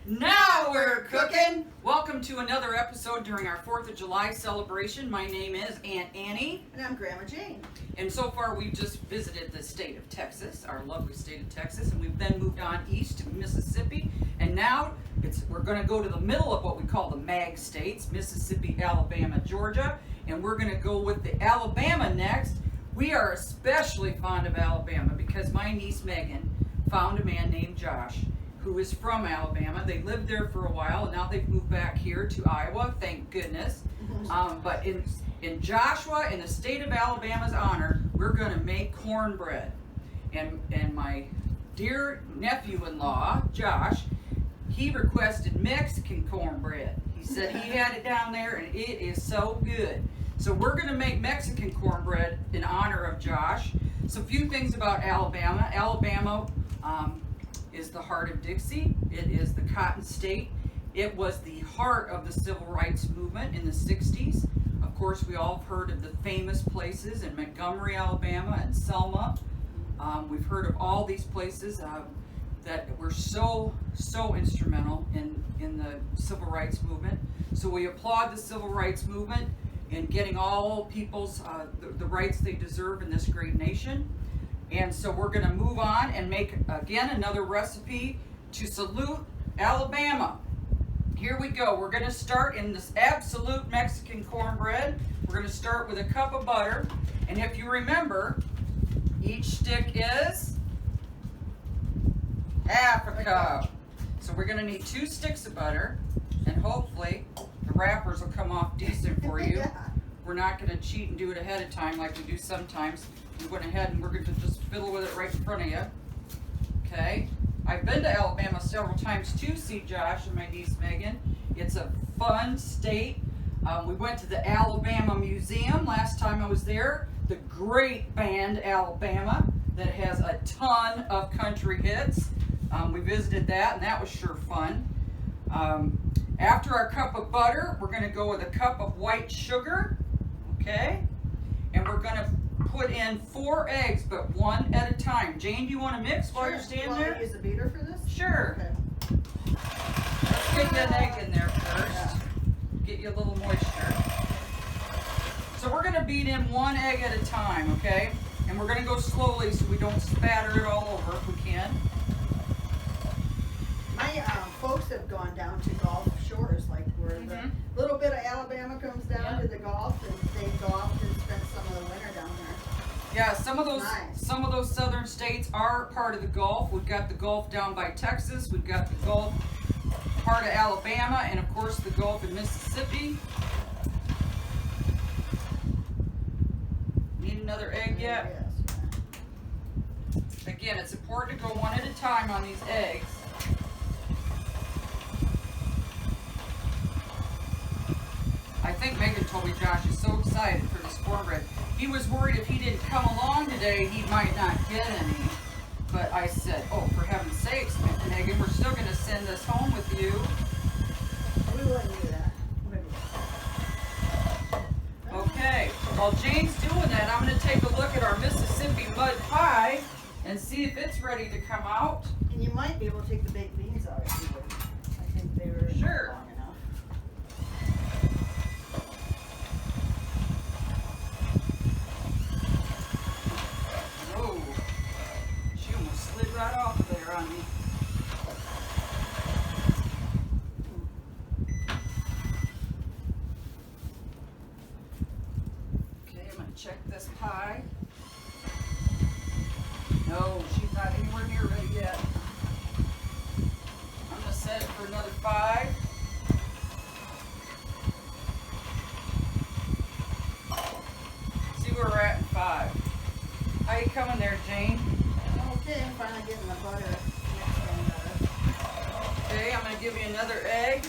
Now we're cooking! Welcome to another episode during our 4th of July celebration. My name is Aunt Annie. And I'm Grandma Jayne. And so far we've just visited the state of Texas, our lovely state of Texas, and we've then moved on east to Mississippi. And now we're going to go to the middle of what we call the MAG states, Mississippi, Alabama, Georgia. And we're going to go with the Alabama next. We are especially fond of Alabama because my niece Megan found a man named Josh who is from Alabama. They lived there for a while, and now they've moved back here to Iowa, thank goodness. But in Joshua, in the state of Alabama's honor, we're going to make cornbread. And my dear nephew-in-law, Josh, he requested Mexican cornbread. He said he had it down there, and it is so good. So we're going to make Mexican cornbread in honor of Josh. So a few things about Alabama. Alabama is the heart of Dixie. It is the Cotton State. It was the heart of the Civil Rights Movement in the 60s. Of course, we all have heard of the famous places in Montgomery, Alabama, and Selma. We've heard of all these places that were so instrumental in the Civil Rights Movement. So we applaud the Civil Rights Movement in getting all people's the rights they deserve in this great nation. And so we're going to move on and make, again, another recipe to salute Alabama. Here we go. We're going to start in this absolute Mexican cornbread. We're going to start with a cup of butter. And if you remember, each stick is half a cup. So we're going to need 2 sticks of butter. And hopefully the wrappers will come off decent for you. Yeah. We're not going to cheat and do it ahead of time like we do sometimes. We went ahead and we're going to just fiddle with it right in front of you. Okay. I've been to Alabama several times too, see Josh and my niece Megan. It's a fun state. We went to the Alabama Museum last time I was there. The great band Alabama that has a ton of country hits. We visited that, and that was sure fun. After our cup of butter, we're going to go with a cup of white sugar. Okay. And we're going to put in 4 eggs, but 1 at a time. Jane, do you want to mix while you're standing there? You want me to use a beater for this? Sure. Okay. Let's get you an egg in there first. Yeah. Get you a little moisture. So we're going to beat in 1 egg at a time, okay? And we're going to go slowly so we don't spatter it all over if we can. My folks have gone down to Gulf Shores, like where the little bit of Alabama comes down to the Gulf, and they've golfed and spent some of the winter down there. Yeah, some of those southern states are part of the Gulf. We've got the Gulf down by Texas. We've got the Gulf part of Alabama, and of course the Gulf in Mississippi. Need another egg yet? Yes. Again, it's important to go 1 at a time on these eggs. I think Megan told me Josh is so excited for this cornbread. He was worried if he didn't come along today, he might not get any. But I said, oh, for heaven's sakes, Megan, we're still going to send this home with you. We wouldn't do that. Okay, while Jane's doing that, I'm going to take a look at our Mississippi mud pie and see if it's ready to come out. And you might be able to take the baked beans out if you would. I think they were Sure. long enough. Whoa, she almost slid right off there on me. Okay, I'm going to check this pie. No, she's not anywhere near ready yet. I'm going to set it for another 5. See where we're at in 5. How you coming there, Jane? Okay, I'm finally getting the butter mixed in better. Okay, I'm going to give you another egg.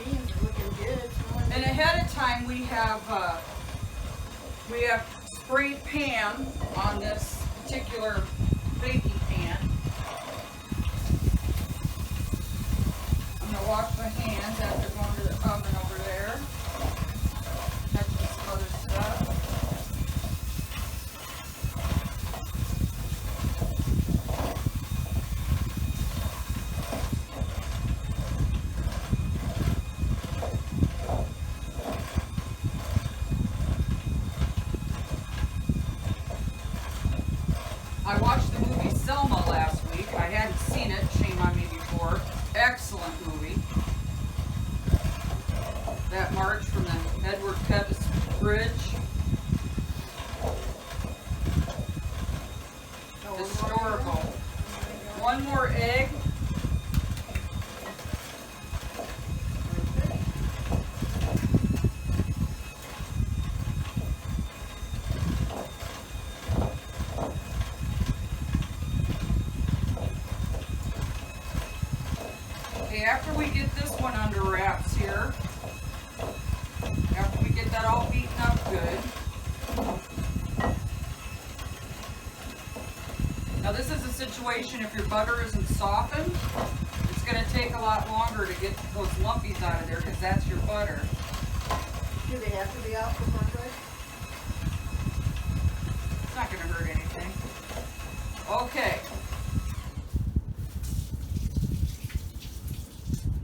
Beans are looking good. And ahead of time, we have sprayed Pam on this particular baking pan. I'm going to wash my hands after going to the oven over there. that march from the Edward Pettus Bridge. Oh, Historical. One more egg. Okay, after we get this one under wraps here, after we get that all beaten up good. Now this is a situation if your butter isn't softened, it's going to take a lot longer to get those lumpies out of there because that's your butter. Do they have to be out for cornbread? It's not going to hurt anything. Okay.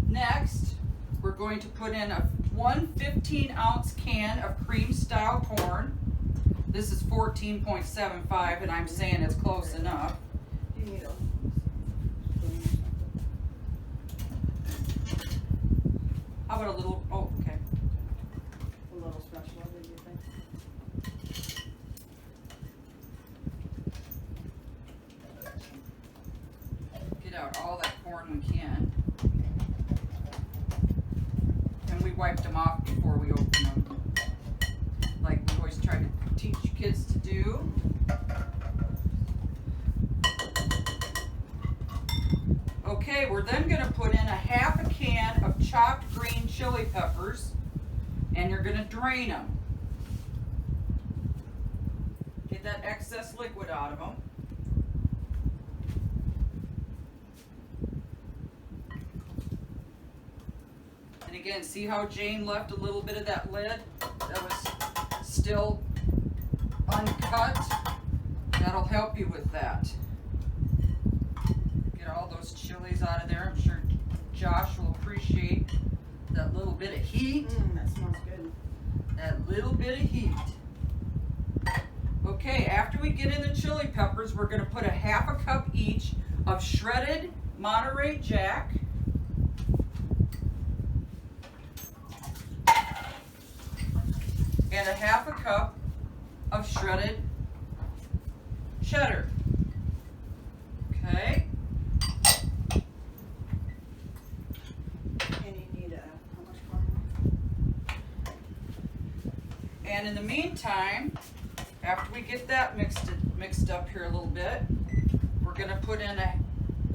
Next, we're going to put in one 15-ounce can of cream style corn. This is 14.75 and I'm saying it's close enough. Do you need a How about a little, oh, okay. little spatula, do you think? Get out all that corn we can. And we wiped them off before we opened them. Like we always try to teach kids to do. Okay, we're then going to put in a half a can of chopped green chili peppers and you're going to drain them. Get that excess liquid out of them. And again, see how Jane left a little bit of that lid that was still uncut? That'll help you with that. Get all those chilies out of there. I'm sure Josh will appreciate that little bit of heat. That smells good. That little bit of heat. Okay, after we get in the chili peppers, we're going to put a half a cup each of shredded Monterey Jack. And a half a cup of shredded cheddar. Okay. And you need how much corn? And in the meantime, after we get that mixed up here a little bit, we're going to put in a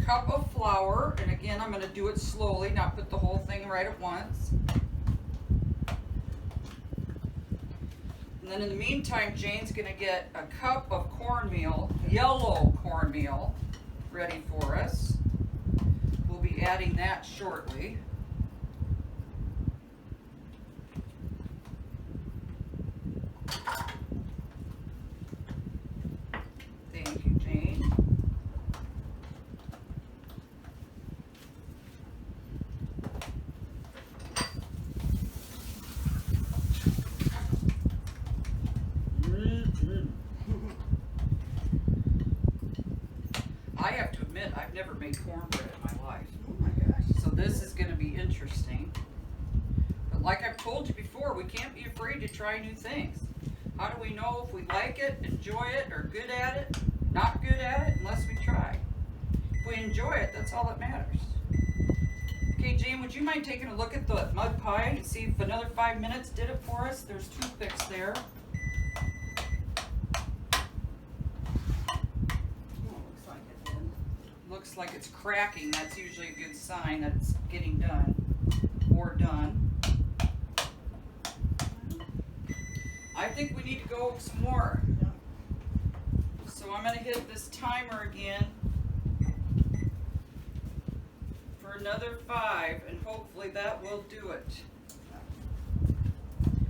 cup of flour. And again, I'm going to do it slowly, not put the whole thing right at once. And then in the meantime, Jane's going to get a cup of cornmeal, yellow cornmeal, ready for us. We'll be adding that shortly. Thank you, Jane. I have to admit, I've never made cornbread in my life. Oh my gosh. So this is going to be interesting. But like I've told you before, we can't be afraid to try new things. How do we know if we like it, enjoy it, or good at it, not good at it, unless we try? If we enjoy it, that's all that matters. Okay, Jane, would you mind taking a look at the mud pie and see if another 5 minutes did it for us? There's toothpicks there. Looks like it's cracking. That's usually a good sign that it's getting done or done. I think we need to go some more. So I'm going to hit this timer again for another 5 and hopefully that will do it.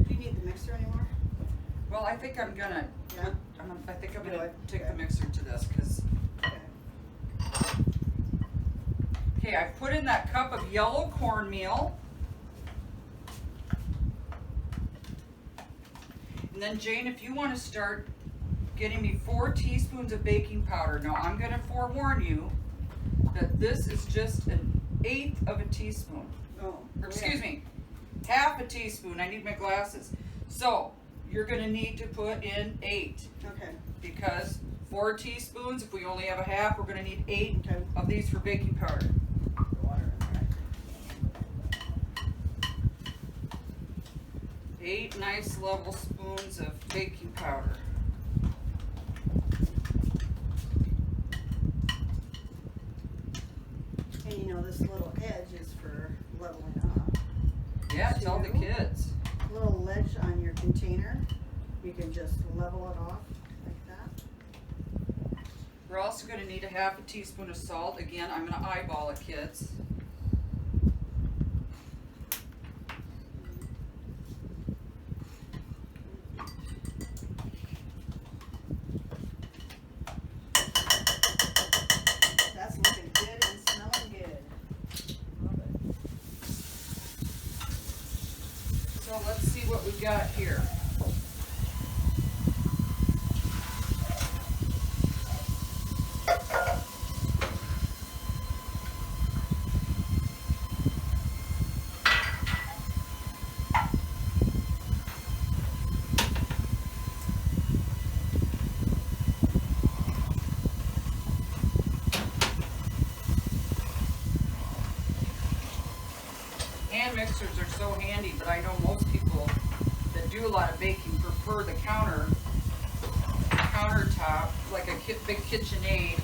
Do you need the mixer anymore? Well, I think I'm going to I think I'm going to take the Okay. mixer to this because okay, I put in that cup of yellow cornmeal. And then Jane, if you want to start getting me 4 teaspoons of baking powder. Now I'm going to forewarn you that this is just 1/8 of a teaspoon. Oh. Or excuse me, half a teaspoon. I need my glasses. So you're gonna need to put in 8 Okay. because 4 teaspoons, if we only have a half, we're gonna need 8 Okay. of these for baking powder. The water in there. 8 nice level spoons of baking powder. And you know, this little edge is for leveling up. Yeah, tell the kids. Little ledge on your container, you can just level it off like that. We're also gonna need a half a teaspoon of salt. Again, I'm gonna eyeball it, kids. That's looking good and smelling good. Love it. So let's see what we got here. Hand mixers are so handy, but I know most people that do a lot of baking prefer the countertop, like a big KitchenAid.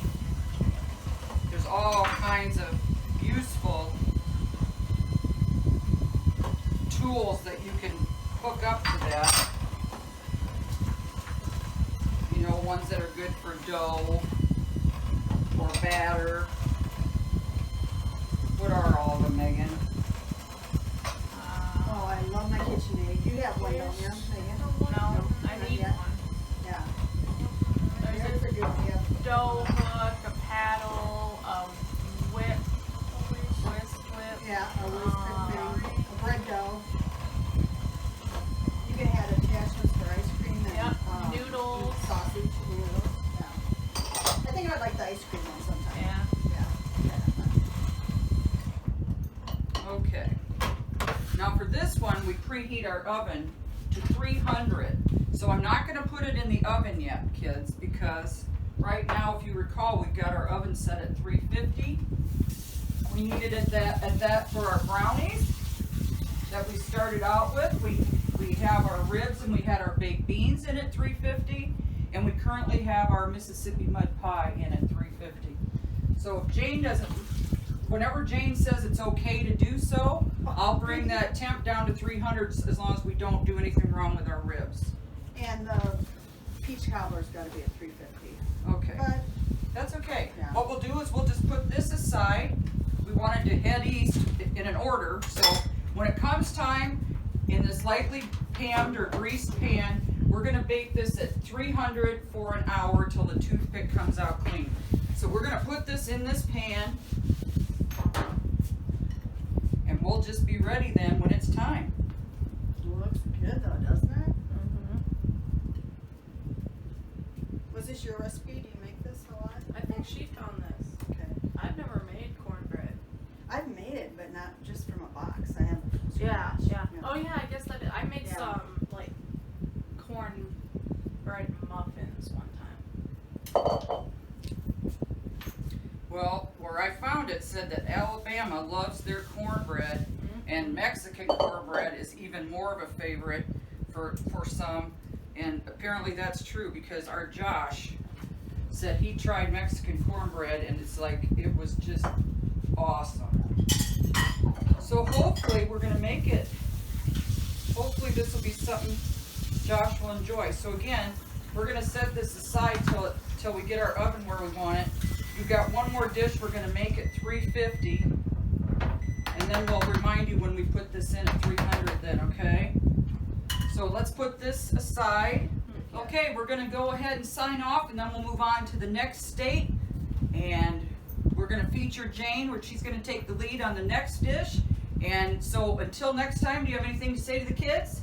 There's all kinds of useful tools that you can hook up to that. You know, ones that are good for dough or batter. What are all of them, Megan? Oh, I love my KitchenAid. You have one, don't you, Megan? No, I not need yet. one. Yeah. There's Yours are good. Yeah. a dough hook, a paddle, a whip, whisk whip. Yeah, a whisk thing, a bread dough. You can add attachments for ice cream and Yep, noodles. sausage noodles. Yeah. I think I'd like the ice cream one sometime. Yeah. Yeah. Okay. Now for this one, we preheat our oven to 300. So I'm not gonna put it in the oven yet, kids, because right now, if you recall, we've got our oven set at 350. We needed it at that for our brownies that we started out with. We have our ribs and we had our baked beans in at 350, and we currently have our Mississippi mud pie in at 350. So if Jane doesn't, whenever Jane says it's okay to do so, I'll bring that temp down to 300 as long as we don't do anything wrong with our ribs. And the peach cobbler's gotta be at 350. Okay, But, that's okay. Yeah. What we'll do is we'll just put this aside. We wanted to head east in an order, so when it comes time in this lightly panned or greased pan, we're gonna bake this at 300 for an hour till the toothpick comes out clean. So we're gonna put this in this pan, and we'll just be ready then when it's time. looks good though, doesn't it? Mm-hmm. Was this your recipe? Do you make this a lot? I think she found this. Okay. I've never made cornbread. I've made it, but not just from a box. I haven't. from Yeah, scratch. yeah. Oh yeah, I guess I did. I made Yeah. some like cornbread muffins one time. Well, where I found it said that Alabama loves their cornbread, and Mexican cornbread is even more of a favorite for some. And apparently that's true because our Josh said he tried Mexican cornbread and it's like, it was just awesome. So hopefully we're gonna make it, hopefully this will be something Josh will enjoy. So again, we're gonna set this aside till we get our oven where we want it. We've got one more dish we're gonna make at 350. And then we'll remind you when we put this in at 300 then, okay? So let's put this aside. Okay, we're gonna go ahead and sign off and then we'll move on to the next state. And we're gonna feature Jane, where she's gonna take the lead on the next dish. And so until next time, do you have anything to say to the kids?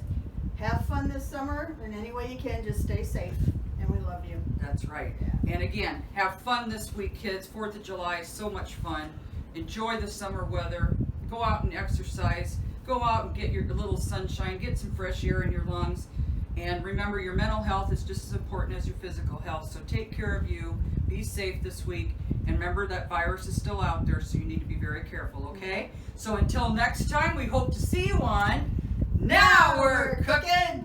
Have fun this summer in any way you can. Just stay safe, and we love you. That's right. And again, have fun this week, kids. 4th of July is so much fun. Enjoy the summer weather. Go out and exercise. go out and get your little sunshine, get some fresh air in your lungs. And remember, your mental health is just as important as your physical health. So take care of you. Be safe this week. And remember that virus is still out there, so you need to be very careful, okay? So until next time, we hope to see you on Now We're Cooking!